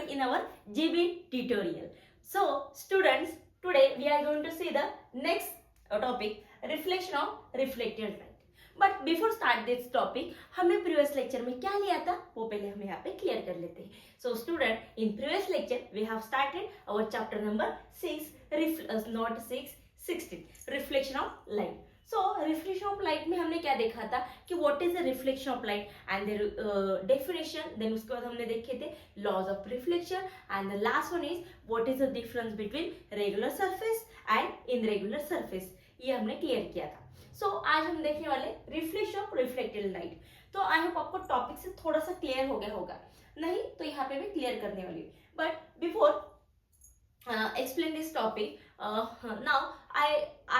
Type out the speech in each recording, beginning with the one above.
you in our GB tutorial. So students, today we are going to see the next topic, reflection of reflected light. But before start this topic हमने previous lecture में क्या लिया था वो पहले हम यहाँ पे क्लियर कर लेते हैं. So student, in previous lecture we have started our chapter number 6, not 6, 16, reflection of light. So reflection of light में हमने क्या देखा था कि what is the reflection of light and their definition. Then उसके बाद हमने देखे थे laws of reflection and the last one is what is the difference between regular surface and irregular surface. ये हमने क्लियर किया था. सो आज हम देखने वाले रिफ्लेक्शन ऑफ रिफ्लेक्टेड लाइट. तो आई होप आपको टॉपिक से थोड़ा सा क्लियर हो गया होगा, नहीं तो यहाँ पे मैं क्लियर करने वाली हूँ. But before explain this topic, now I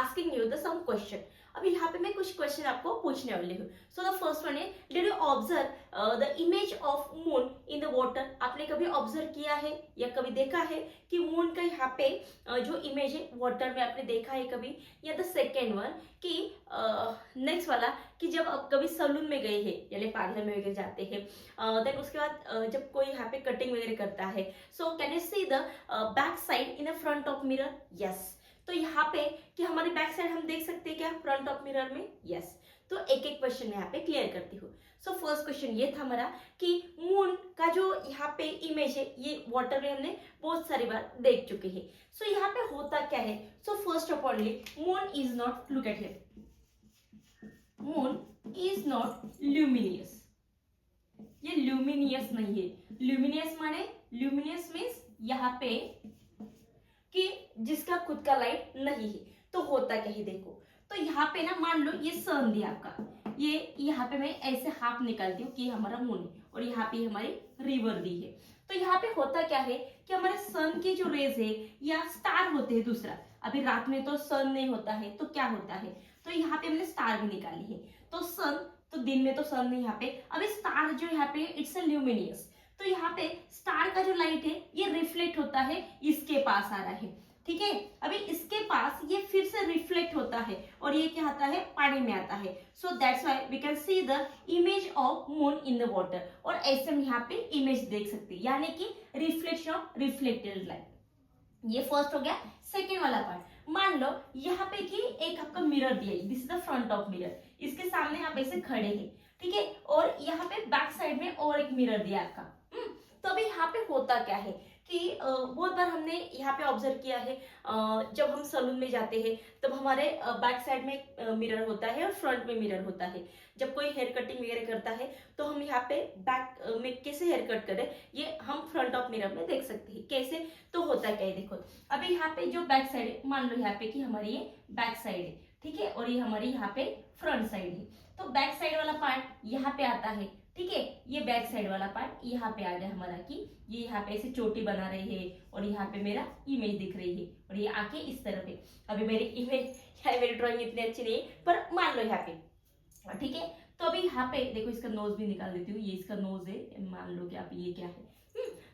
asking you the some question. अभी यहाँ पे मैं कुछ क्वेश्चन आपको पूछने वाली हूँ. So the first one is, did you observe the image of moon in the water. आपने कभी ऑब्जर्व किया है या कभी देखा है कि मून का यहाँ पे जो इमेज है वाटर में आपने देखा है कभी. या द सेकेंड वन कि नेक्स्ट वाला कि जब आप कभी सलून में गए हैं यानी पार्लर में वगैरह जाते हैं, देन उसके बाद जब कोई यहाँ पे कटिंग वगैरह करता है, so can you see the back side in the front of mirror. Yes. तो यहाँ पे कि हमारी बैक साइड हम देख सकते हैं क्या फ्रंट ऑफ मिरर में. यस. तो एक एक क्वेश्चन यहाँ पे क्लियर करती हूँ. सो फर्स्ट क्वेश्चन ये था हमारा कि मून का जो यहाँ पे इमेज है ये वाटर में हमने बहुत सारी बार देख चुके हैं. सो यहाँ पे होता क्या है. So first of all moon is not, look at here, moon is not luminous. ये ल्यूमिनियस नहीं है. ल्यूमिनियस माने, ल्यूमिनियस मीन्स यहाँ पे कि जिसका खुद का लाइट नहीं है. तो होता क्या है देखो. तो यहाँ पे ना मान लो ये सन दिया आपका, ये यहाँ पे मैं ऐसे हाफ निकालती हूँ कि हमारा मून है और यहाँ पे हमारी रिवर दी है. तो यहाँ पे होता क्या है कि हमारे सन की जो रेज है या स्टार होते हैं. दूसरा, अभी रात में तो सन नहीं होता है तो क्या होता है, तो यहाँ पे हमने स्टार भी निकाली है. तो सन, तो दिन में तो सन नहीं यहाँ पे. अभी स्टार जो यहाँ पे इट्स अ ल्यूमिनियस. तो यहाँ पे स्टार का जो लाइट है ये रिफ्लेक्ट होता है, इसके पास आ रहा है. ठीक है. अभी इसके पास ये फिर से रिफ्लेक्ट होता है और ये क्या आता है, पानी में आता है. So that's why we can see the image of moon in the water. और ऐसे हम यहाँ पे इमेज देख सकते हैं, यानी कि रिफ्लेक्शन ऑफ रिफ्लेक्टेड लाइट. ये फर्स्ट हो गया. सेकेंड वाला पार्ट, मान लो यहाँ पे कि एक आपका मिरर दिया है, this is the front of mirror. इसके सामने आप ऐसे खड़े हैं, ठीक है. और यहाँ पे बैक साइड में और एक मिरर दिया आपका. तो अभी यहाँ पे होता क्या है कि बहुत बार हमने यहाँ पे ऑब्जर्व किया है, जब हम सलून में जाते हैं तब हमारे बैक साइड में मिरर होता है और फ्रंट में मिरर होता है. जब कोई हेयर कटिंग वगैरह करता है तो हम यहाँ पे बैक में कैसे हेयर कट करें ये हम फ्रंट ऑफ मिरर में देख सकते हैं. कैसे, तो होता क्या है देखो. अभी यहाँ पे जो बैक साइड है, मान लो यहाँ पे कि हमारी ये बैक साइड है, ठीक है, और ये हमारी यहाँ पे फ्रंट साइड है. तो बैक साइड वाला पार्ट यहाँ पे आता है, ठीक है. ये बैक साइड वाला पार्ट यहाँ पे आ गया हमारा कि ये यहाँ पे ऐसे चोटी बना रही है और यहाँ पे मेरा इमेज दिख रही है और ये आके इस तरफ है. अभी मेरी इमेज, मेरी ड्राइंग इतनी अच्छी नहीं है पर मान लो यहाँ पे, ठीक है. तो अभी यहाँ पे देखो, इसका नोज भी निकाल देती हूँ. ये इसका नोज है, मान लो कि आप ये क्या है.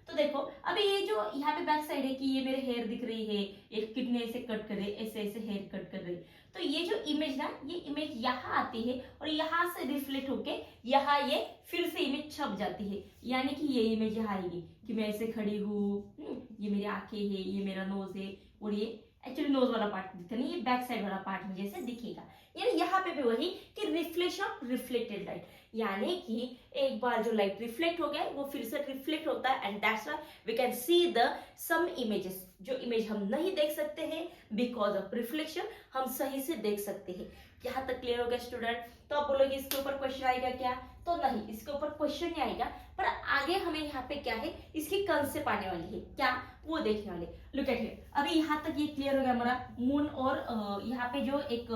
तो देखो अभी ये जो यहाँ पे बैक साइड है कि ये मेरे हेयर दिख रही है, एक कितने ऐसे कट कर रहे, ऐसे ऐसे हेयर कट कर रहे. तो ये जो इमेज ना, ये इमेज यहाँ आती है और यहाँ से रिफ्लेक्ट होके यहाँ ये फिर से इमेज छप जाती है. यानी कि ये इमेज यहाँ आएगी कि मैं ऐसे खड़ी हूँ, ये मेरी आंखें है, ये मेरा नोज है और ये एक्चुअली नोज वाला पार्ट दिखता नहीं, ये बैक साइड वाला पार्ट मुझे से दिखेगा. यानी यहाँ पे भी वही कि रिफ्लेक्शन ऑफ रिफ्लेक्टेड लाइट, यानी कि एक बार जो लाइट रिफ्लेक्ट हो गया वो फिर से रिफ्लेक्ट होता है. And that's why we can see the some images, जो इमेज हम नहीं देख सकते हैं बिकॉज ऑफ रिफ्लेक्शन, हम सही से देख सकते हैं. यहाँ तक क्लियर हो गया स्टूडेंट. तो आप बोलोगे इसके ऊपर क्वेश्चन आएगा क्या, तो नहीं, इसके ऊपर क्वेश्चन नहीं आएगा, पर आगे हमें यहाँ पे क्या है, इसकी कंसेप्ट आने वाली है क्या वो देखने वाले. Look at here. अभी यहाँ तक ये क्लियर हो गया हमारा मून और यहाँ पे जो एक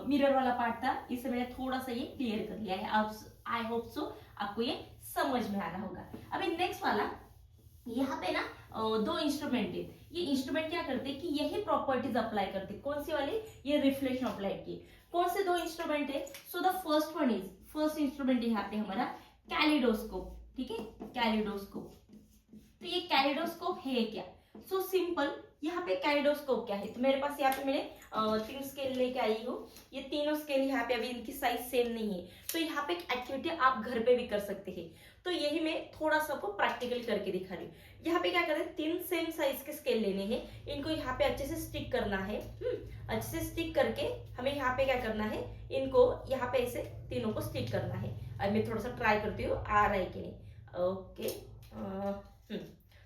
मिरर वाला पार्ट था, इसे मैंने थोड़ा सा ये क्लियर कर लिया है. अब आई होप सो आपको ये समझ में आ रहा होगा. अभी नेक्स्ट वाला, यहाँ पे ना दो इंस्ट्रूमेंट है. ये इंस्ट्रूमेंट क्या करते हैं कि यही प्रॉपर्टीज अप्लाई करते हैं. कौन सी वाली, ये रिफ्लेक्शन ऑफ लाइट की. कौन से दो इंस्ट्रूमेंट है. So the first one is, first instrument यहाँ पे हमारा कैलिडोस्कोप. ठीक है, कैलिडोस्कोप. तो ये कैलिडोस्कोप है क्या, सो सिंपल। यहाँ पे कैलिडोस्कोप क्या है, तो मेरे पास यहाँ पे मैंने 3 स्केल लेके आई हूँ। ये तीनों स्केल यहाँ पे अभी इनकी साइज सेम नहीं है, तो यहाँ पे एक एक्टिविटी आप घर पे भी कर सकते हैं। तो यही मैं थोड़ा सा आपको प्रैक्टिकल करके दिखा रही हूँ। यहाँ पे क्या करें, 3 सेम साइज के स्केल लेने हैं, इनको यहाँ पे अच्छे से स्टिक करना है। अच्छे से स्टिक करके हमें यहाँ पे क्या करना है, इनको यहाँ पे ऐसे तीनों को स्टिक करना है। अब मैं थोड़ा सा ट्राई करती हूँ आ रहा है कि नहीं। ओके,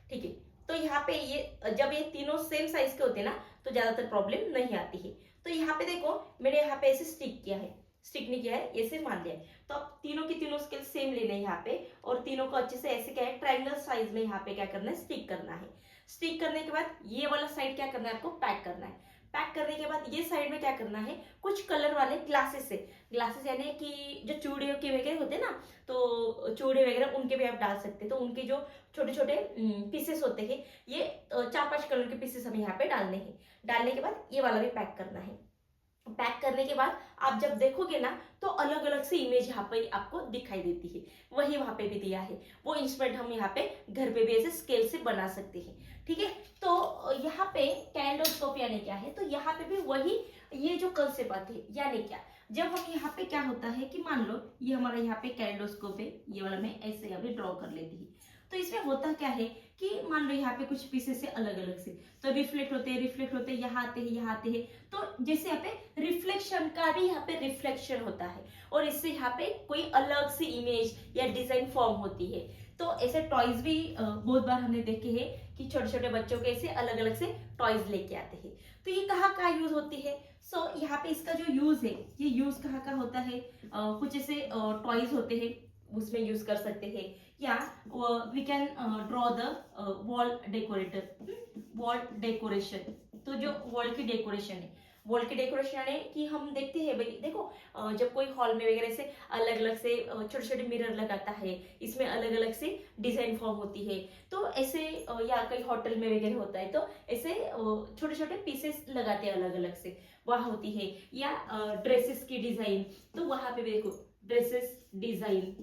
ठीक है। तो यहाँ पे ये जब ये तीनों सेम साइज के होते हैं ना, तो ज्यादातर प्रॉब्लम नहीं आती है। तो यहाँ पे देखो मैंने यहाँ पे ऐसे स्टिक किया है, स्टिक नहीं किया है, ऐसे मान लिया है। तो अब तीनों की तीनों स्केल सेम लेने हैं यहाँ पे, और तीनों को अच्छे से ऐसे क्या है, ट्रायंगल साइज में यहाँ पे क्या करना है, स्टिक करना है। स्टिक करने के बाद ये वाला साइड क्या करना है, आपको पैक करना है। पैक करने के बाद ये साइड में क्या करना है, कुछ कलर वाले ग्लासेस से, ग्लासेस यानी कि जो चूड़े के वगैरह होते हैं ना, तो चूड़े वगैरह उनके भी आप डाल सकते हैं। तो उनके जो छोटे छोटे पीसेस होते हैं, ये 4-5 कलर के पीसेस हमें यहाँ पे डालने हैं। डालने के बाद ये वाला भी पैक करना है। पैक करने के बाद आप जब देखोगे ना, तो अलग अलग से इमेज यहाँ पे आपको दिखाई देती है। वही वहां पे भी दिया है, वो इंस्ट्रूमेंट हम यहाँ पे घर पे भी ऐसे स्केल से बना सकते हैं। ठीक है, तो यहाँ पे कैलिडोस्कोप यानी क्या है, तो यहाँ पे भी वही ये जो कंसेप्ट आते हैं, यानी क्या, जब हम यहाँ पे क्या होता है कि मान लो ये हमारा यहाँ पे कैलिडोस्कोप है, ये वाला मैं ऐसे यहाँ पे ड्रॉ कर लेती हूँ। तो इसमें होता क्या है कि मान लो यहाँ पे कुछ पीसेस से अलग अलग से, तो रिफ्लेक्ट होते हैं, यहाँ आते हैं, यहाँ आते हैं। तो जैसे यहाँ पे रिफ्लेक्शन का भी यहाँ पे रिफ्लेक्शन होता है, और इससे यहाँ पे कोई अलग सी इमेज या डिजाइन फॉर्म होती है। तो ऐसे टॉयज भी बहुत बार हमने देखे हैं कि छोटे छोटे बच्चों के ऐसे अलग अलग से टॉयज लेके आते हैं। तो ये कहाँ कहाँ यूज होती है, सो यहाँ पे इसका जो यूज है, ये यूज कहाँ कहाँ होता है, कुछ ऐसे टॉयज होते हैं उसमें यूज कर सकते हैं, या we can draw the wall decorator, wall decoration. तो जो वॉल की डेकोरेशन है, वॉल की डेकोरेशन यानी कि हम देखते हैं भाई, देखो जब कोई हॉल में वगैरह से अलग अलग से छोटे छोटे मिरर लगाता है, इसमें अलग अलग से डिजाइन फॉर्म होती है। तो ऐसे या कई होटल में वगैरह होता है, तो ऐसे छोटे छोटे पीसेस लगाते हैं अलग अलग से, वहां होती है। या ड्रेसेस की डिजाइन, तो वहां पे देखो ड्रेसेस डिजाइन,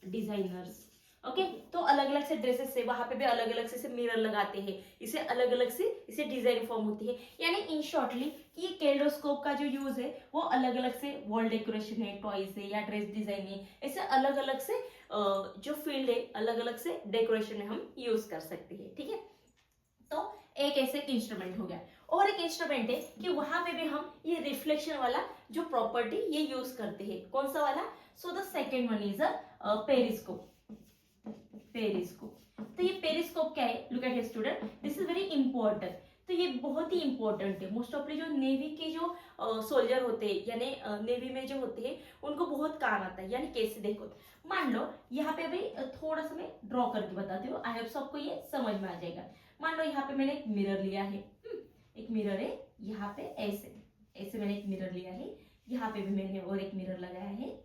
डिजाइनर्स। ओके, तो अलग अलग से ड्रेसेस से वहां पे भी अलग अलग से मिरर लगाते हैं, इसे अलग अलग से इसे डिजाइन फॉर्म होती है। यानी इन शॉर्टली कि ये कैलिडोस्कोप का जो यूज है, वो अलग अलग से वॉल डेकोरेशन है, टॉयज है, या ड्रेस डिजाइन है, ऐसे अलग अलग से जो फील्ड है, अलग अलग से डेकोरेशन में हम यूज कर सकते हैं। ठीक है, तो एक ऐसे इंस्ट्रूमेंट हो गया। और एक इंस्ट्रूमेंट है कि वहां पे भी हम ये रिफ्लेक्शन वाला जो प्रॉपर्टी ये यूज करते हैं। कौन सा वाला, so the second one is a periscope. Periscope, तो ये पेरिस्कोप क्या है, look at here student, this is very important. तो ये बहुत ही इंपॉर्टेंट है, मोस्ट ऑफली जो नेवी के जो सोल्जर होते हैं, यानी नेवी में जो होते हैं, उनको बहुत काम आता है। यानी कैसे, देखो मान लो यहाँ पे भी थोड़ा सा मैं ड्रॉ करके बताती हूँ, आई होप सबको ये समझ में आ जाएगा। मान लो यहाँ पे मैंने एक मिरर लिया है, एक मिरर है यहाँ पे, ऐसे ऐसे मैंने एक मिरर लिया है, यहाँ पे भी मैंने और एक मिरर लगाया है,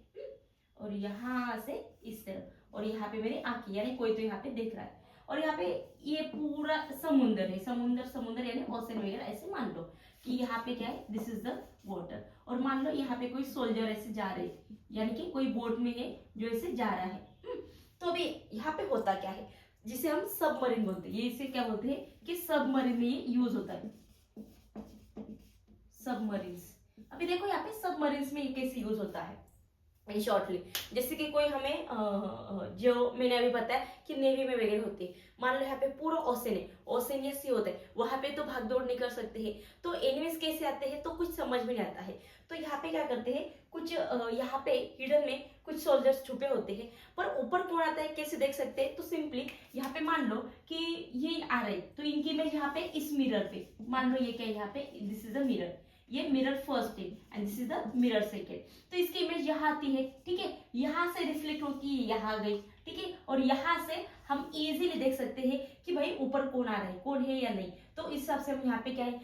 और यहाँ से इस तरफ, और यहाँ पे मेरी आंखें, यानी कोई तो यहाँ पे देख रहा है। और यहाँ पे ये पूरा समुंदर है, समुंदर समुंदर यानी ओशन वगैरह, ऐसे मान लो कि यहाँ पे क्या है, दिस इज द वाटर। और मान लो यहाँ पे कोई सोल्जर ऐसे जा रहे, यानी कि कोई बोट में है जो ऐसे जा रहा है। तो अभी यहाँ पे होता क्या है, जिसे हम सबमरीन बोलते हैं, ये इसे क्या बोलते हैं कि सबमरीन में ये यूज होता है, सबमरीन्स। अभी देखो यहाँ पे सबमरीन्स में ये कैसे यूज होता है शॉर्टली, जैसे कि कोई हमें जो मैंने अभी बताया कि नेवी में वगैरह होती है, मान लो यहाँ पे पूरा ओशन है, ओशन या सी होता है, वहां पे तो भाग दौड़ नहीं कर सकते हैं। तो एनिमीज कैसे आते हैं, तो कुछ समझ में नहीं आता है। तो यहाँ पे क्या करते हैं, कुछ यहाँ पे हिडन में कुछ सोल्जर्स छुपे होते हैं, पर ऊपर कौन आता है कैसे देख सकते हैं, तो सिंपली यहाँ पे मान लो कि ये आ रहे, तो इनकी इमेज यहाँ पे इस मिरर पे, मान लो ये क्या है, यहाँ पे दिस इज अ मिरर, ये मिरर फर्स्ट है and this is the mirror second. तो इसकी इमेज यहाँ आती है, ठीक है, यहाँ से रिफ्लेक्ट होती है, यहाँ गई, ठीक है, और यहाँ से हम इजीली देख सकते हैं कि भाई ऊपर कौन आ रहा है, कौन है या नहीं। तो इस हिसाब से हम यहाँ पे क्या है,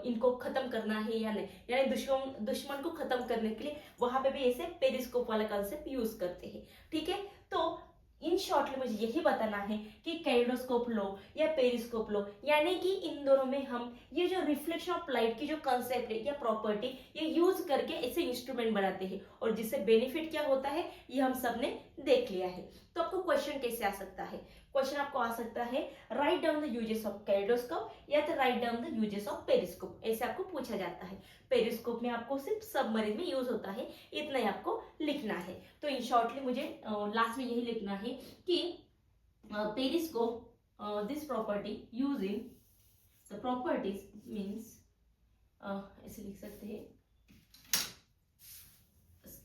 इनको खत्म करना है या नहीं, यानी दुश्मन को खत्म करने के लिए वहां पे भी ऐसे पेरिस्कोप वाला कंसेप्ट यूज करते हैं। ठीक है, तो इन शॉर्टली मुझे यही बताना है कि कैलेडोस्कोप लो या पेरिस्कोप लो, यानी कि इन दोनों में हम ये जो रिफ्लेक्शन ऑफ लाइट की जो कंसेप्ट है या प्रॉपर्टी ये यूज करके ऐसे इंस्ट्रूमेंट बनाते हैं, और जिससे बेनिफिट क्या होता है ये हम सब ने देख लिया है। तो आपको क्वेश्चन कैसे आ सकता है? क्वेश्चन आपको आ सकता है write down the uses of kaleidoscope या तो write down the uses of periscope, ऐसे आपको पूछा जाता है। पेरिस्कोप में आपको सिर्फ सबमरीन में यूज होता है, इतना ही आपको लिखना है। तो इन शॉर्टली मुझे लास्ट में यही लिखना है कि periscope this property using the properties means ऐसे लिख सकते हैं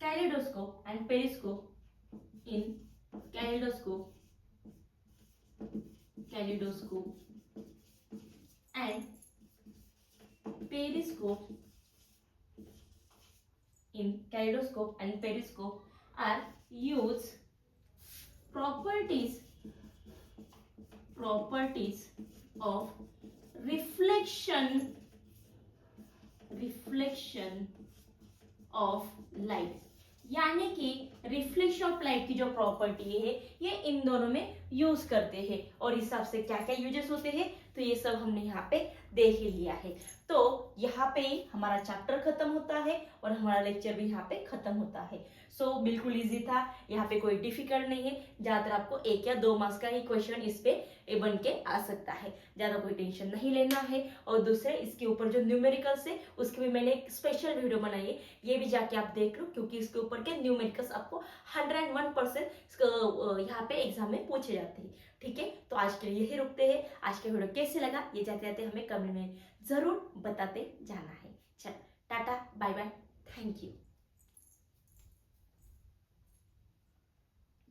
kaleidoscope and periscope in kaleidoscope and periscope in kaleidoscope and periscope are used properties of reflection of light, यानी कि रिफ्लेक्शन ऑफ लाइट की जो प्रॉपर्टी है ये इन दोनों में यूज करते हैं, और इस हिसाब से क्या क्या यूजेस होते हैं तो ये सब हमने यहाँ पे देख ही लिया है। तो यहाँ पे हमारा चैप्टर खत्म होता है और हमारा लेक्चर भी यहाँ पे खत्म होता है। सो बिल्कुल इजी था, यहाँ पे कोई डिफिकल्ट नहीं है। ज्यादातर आपको 1 या 2 मार्क्स का ही क्वेश्चन इस पे बन के आ सकता है, ज्यादा कोई टेंशन नहीं लेना है। और दूसरे इसके ऊपर जो न्यूमेरिकल्स है उसके भी मैंने एक स्पेशल वीडियो बनाई है, ये भी जाके आप देख लो, क्योंकि इसके ऊपर के न्यूमेरिकल्स आपको 101% यहाँ पे एग्जाम में पूछे जाते हैं। ठीक है, तो आज के लिए यही रुकते हैं। आज का वीडियो कैसे लगा ये जाते जाते हमें कमेंट में जरूर बताते जाना है। चल टाटा बाय बाय, थैंक यू।